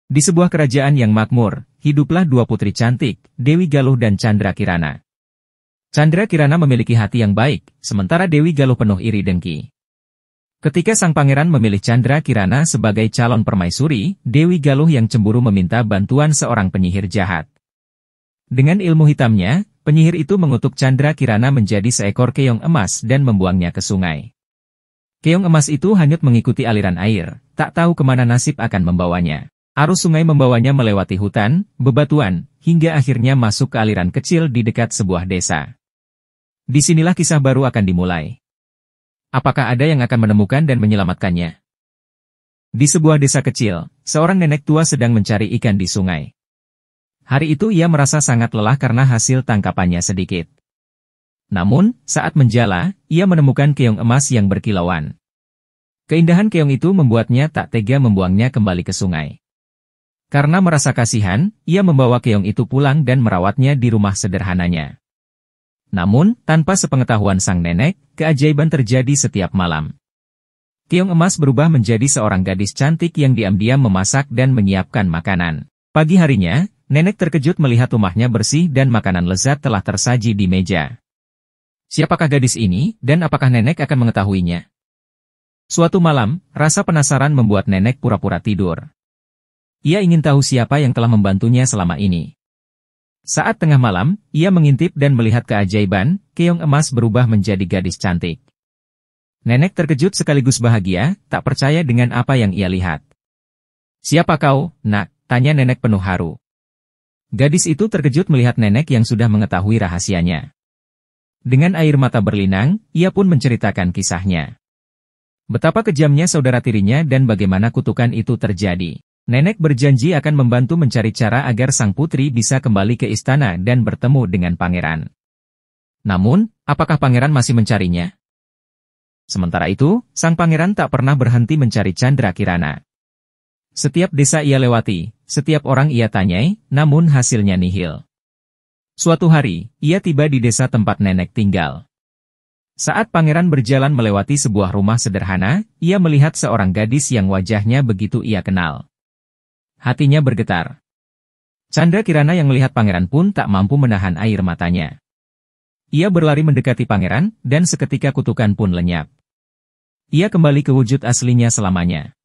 Di sebuah kerajaan yang makmur, hiduplah dua putri cantik, Dewi Galuh dan Chandra Kirana. Chandra Kirana memiliki hati yang baik, sementara Dewi Galuh penuh iri dengki. Ketika sang pangeran memilih Chandra Kirana sebagai calon permaisuri, Dewi Galuh yang cemburu meminta bantuan seorang penyihir jahat. Dengan ilmu hitamnya, penyihir itu mengutuk Chandra Kirana menjadi seekor keong emas dan membuangnya ke sungai. Keong emas itu hanyut mengikuti aliran air, tak tahu kemana nasib akan membawanya. Arus sungai membawanya melewati hutan, bebatuan, hingga akhirnya masuk ke aliran kecil di dekat sebuah desa. Disinilah kisah baru akan dimulai. Apakah ada yang akan menemukan dan menyelamatkannya? Di sebuah desa kecil, seorang nenek tua sedang mencari ikan di sungai. Hari itu ia merasa sangat lelah karena hasil tangkapannya sedikit. Namun, saat menjala, ia menemukan keong emas yang berkilauan. Keindahan keong itu membuatnya tak tega membuangnya kembali ke sungai. Karena merasa kasihan, ia membawa keong itu pulang dan merawatnya di rumah sederhananya. Namun, tanpa sepengetahuan sang nenek, keajaiban terjadi setiap malam. Keong emas berubah menjadi seorang gadis cantik yang diam-diam memasak dan menyiapkan makanan. Pagi harinya, nenek terkejut melihat rumahnya bersih dan makanan lezat telah tersaji di meja. Siapakah gadis ini, dan apakah nenek akan mengetahuinya? Suatu malam, rasa penasaran membuat nenek pura-pura tidur. Ia ingin tahu siapa yang telah membantunya selama ini. Saat tengah malam, ia mengintip dan melihat keajaiban, keong emas berubah menjadi gadis cantik. Nenek terkejut sekaligus bahagia, tak percaya dengan apa yang ia lihat. "Siapa kau, nak?" tanya nenek penuh haru. Gadis itu terkejut melihat nenek yang sudah mengetahui rahasianya. Dengan air mata berlinang, ia pun menceritakan kisahnya. Betapa kejamnya saudara tirinya dan bagaimana kutukan itu terjadi. Nenek berjanji akan membantu mencari cara agar sang putri bisa kembali ke istana dan bertemu dengan pangeran. Namun, apakah pangeran masih mencarinya? Sementara itu, sang pangeran tak pernah berhenti mencari Chandra Kirana. Setiap desa ia lewati, setiap orang ia tanyai, namun hasilnya nihil. Suatu hari, ia tiba di desa tempat nenek tinggal. Saat pangeran berjalan melewati sebuah rumah sederhana, ia melihat seorang gadis yang wajahnya begitu ia kenal. Hatinya bergetar. Chandra Kirana yang melihat pangeran pun tak mampu menahan air matanya. Ia berlari mendekati pangeran, dan seketika kutukan pun lenyap. Ia kembali ke wujud aslinya selamanya.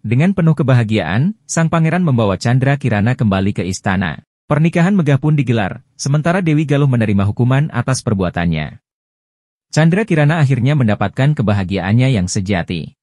Dengan penuh kebahagiaan, sang pangeran membawa Chandra Kirana kembali ke istana. Pernikahan megah pun digelar, sementara Dewi Galuh menerima hukuman atas perbuatannya. Chandra Kirana akhirnya mendapatkan kebahagiaannya yang sejati.